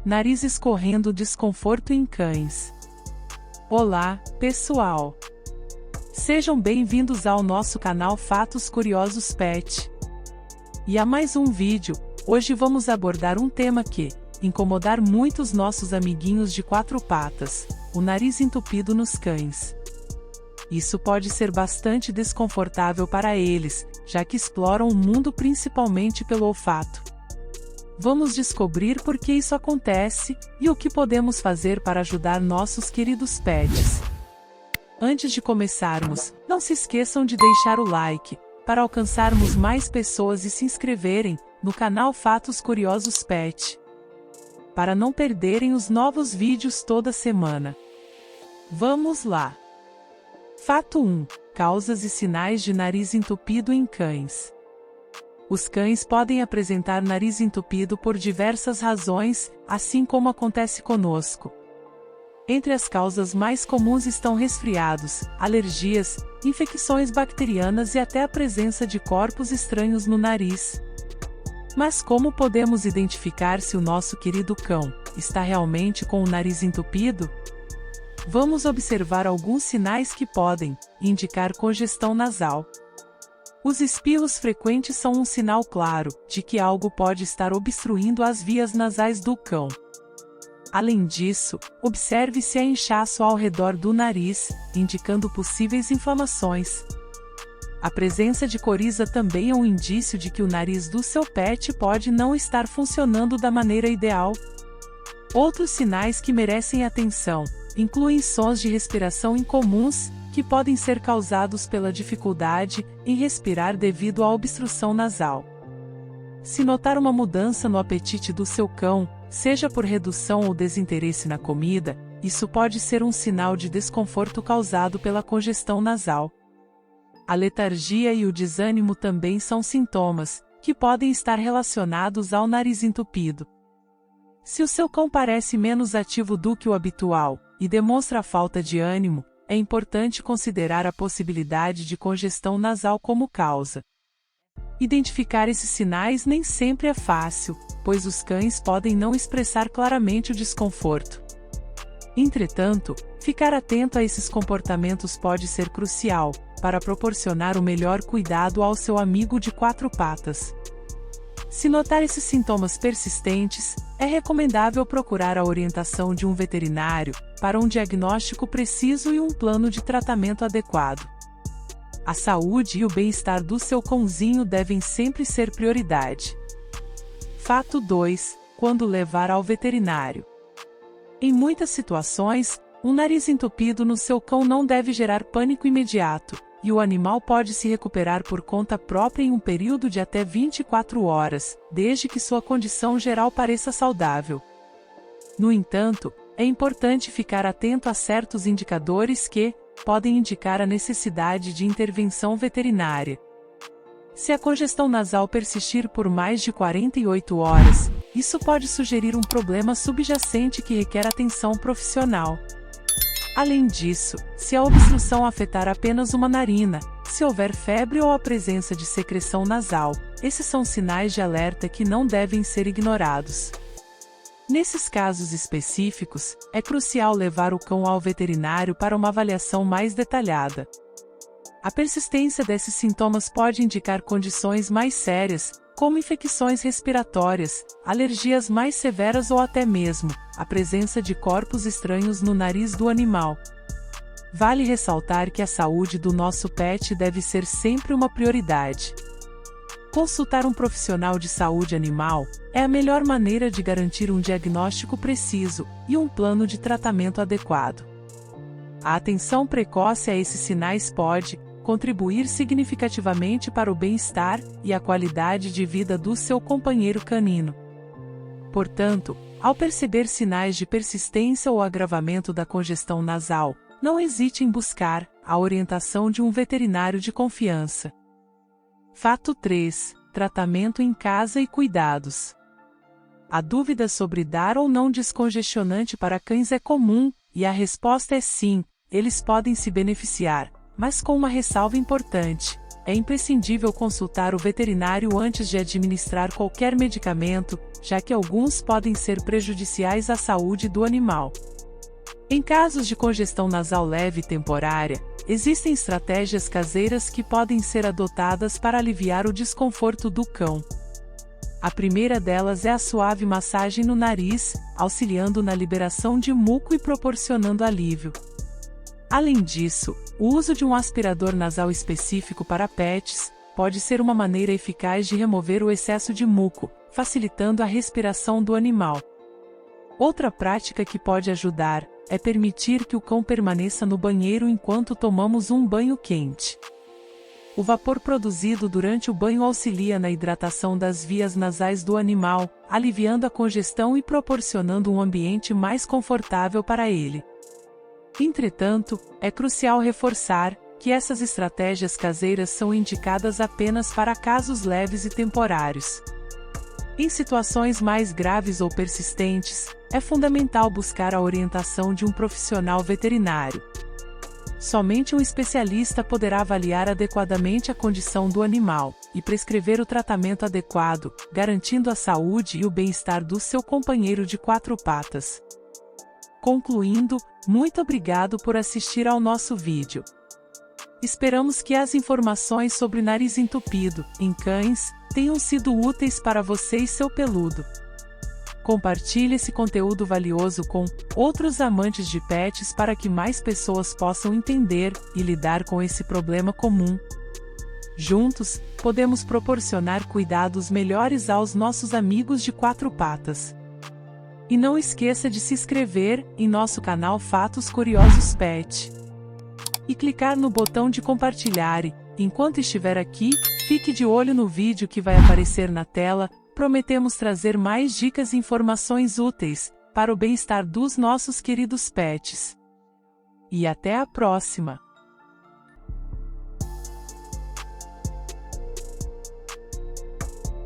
Nariz escorrendo, desconforto em cães. Olá, pessoal! Sejam bem-vindos ao nosso canal Fatos Curiosos Pet. E a mais um vídeo. Hoje vamos abordar um tema que incomodar muitos nossos amiguinhos de quatro patas, o nariz entupido nos cães. Isso pode ser bastante desconfortável para eles, já que exploram o mundo principalmente pelo olfato. Vamos descobrir por que isso acontece e o que podemos fazer para ajudar nossos queridos pets. Antes de começarmos, não se esqueçam de deixar o like, para alcançarmos mais pessoas e se inscreverem no canal Fatos Curiosos Pet, para não perderem os novos vídeos toda semana. Vamos lá! Fato 1. Causas e sinais de nariz entupido em cães. Os cães podem apresentar nariz entupido por diversas razões, assim como acontece conosco. Entre as causas mais comuns estão resfriados, alergias, infecções bacterianas e até a presença de corpos estranhos no nariz. Mas como podemos identificar se o nosso querido cão está realmente com o nariz entupido? Vamos observar alguns sinais que podem indicar congestão nasal. Os espirros frequentes são um sinal claro de que algo pode estar obstruindo as vias nasais do cão. Além disso, observe se há inchaço ao redor do nariz, indicando possíveis inflamações. A presença de coriza também é um indício de que o nariz do seu pet pode não estar funcionando da maneira ideal. Outros sinais que merecem atenção incluem sons de respiração incomuns, que podem ser causados pela dificuldade em respirar devido à obstrução nasal. Se notar uma mudança no apetite do seu cão, seja por redução ou desinteresse na comida, isso pode ser um sinal de desconforto causado pela congestão nasal. A letargia e o desânimo também são sintomas, que podem estar relacionados ao nariz entupido. Se o seu cão parece menos ativo do que o habitual, e demonstra falta de ânimo, é importante considerar a possibilidade de congestão nasal como causa. Identificar esses sinais nem sempre é fácil, pois os cães podem não expressar claramente o desconforto. Entretanto, ficar atento a esses comportamentos pode ser crucial, para proporcionar o melhor cuidado ao seu amigo de quatro patas. Se notar esses sintomas persistentes, é recomendável procurar a orientação de um veterinário, para um diagnóstico preciso e um plano de tratamento adequado. A saúde e o bem-estar do seu cãozinho devem sempre ser prioridade. Fato 2. Quando levar ao veterinário. Em muitas situações, um nariz entupido no seu cão não deve gerar pânico imediato, e o animal pode se recuperar por conta própria em um período de até 24 horas, desde que sua condição geral pareça saudável. No entanto, é importante ficar atento a certos indicadores que podem indicar a necessidade de intervenção veterinária. Se a congestão nasal persistir por mais de 48 horas, isso pode sugerir um problema subjacente que requer atenção profissional. Além disso, se a obstrução afetar apenas uma narina, se houver febre ou a presença de secreção nasal, esses são sinais de alerta que não devem ser ignorados. Nesses casos específicos, é crucial levar o cão ao veterinário para uma avaliação mais detalhada. A persistência desses sintomas pode indicar condições mais sérias, como infecções respiratórias, alergias mais severas ou até mesmo a presença de corpos estranhos no nariz do animal. Vale ressaltar que a saúde do nosso pet deve ser sempre uma prioridade. Consultar um profissional de saúde animal é a melhor maneira de garantir um diagnóstico preciso e um plano de tratamento adequado. A atenção precoce a esses sinais pode contribuir significativamente para o bem-estar e a qualidade de vida do seu companheiro canino. Portanto, ao perceber sinais de persistência ou agravamento da congestão nasal, não hesite em buscar a orientação de um veterinário de confiança. Fato 3. Tratamento em casa e cuidados. A dúvida sobre dar ou não descongestionante para cães é comum, e a resposta é sim, eles podem se beneficiar, mas com uma ressalva importante: é imprescindível consultar o veterinário antes de administrar qualquer medicamento, já que alguns podem ser prejudiciais à saúde do animal. Em casos de congestão nasal leve temporária, existem estratégias caseiras que podem ser adotadas para aliviar o desconforto do cão. A primeira delas é a suave massagem no nariz, auxiliando na liberação de muco e proporcionando alívio. Além disso, o uso de um aspirador nasal específico para pets pode ser uma maneira eficaz de remover o excesso de muco, facilitando a respiração do animal. Outra prática que pode ajudar é permitir que o cão permaneça no banheiro enquanto tomamos um banho quente. O vapor produzido durante o banho auxilia na hidratação das vias nasais do animal, aliviando a congestão e proporcionando um ambiente mais confortável para ele. Entretanto, é crucial reforçar que essas estratégias caseiras são indicadas apenas para casos leves e temporários. Em situações mais graves ou persistentes, é fundamental buscar a orientação de um profissional veterinário. Somente um especialista poderá avaliar adequadamente a condição do animal e prescrever o tratamento adequado, garantindo a saúde e o bem-estar do seu companheiro de quatro patas. Concluindo, muito obrigado por assistir ao nosso vídeo. Esperamos que as informações sobre nariz entupido em cães tenham sido úteis para você e seu peludo. Compartilhe esse conteúdo valioso com outros amantes de pets para que mais pessoas possam entender e lidar com esse problema comum. Juntos, podemos proporcionar cuidados melhores aos nossos amigos de quatro patas. E não esqueça de se inscrever em nosso canal Fatos Curiosos Pet e clicar no botão de compartilhar e, enquanto estiver aqui, fique de olho no vídeo que vai aparecer na tela. Prometemos trazer mais dicas e informações úteis para o bem-estar dos nossos queridos pets. E até a próxima!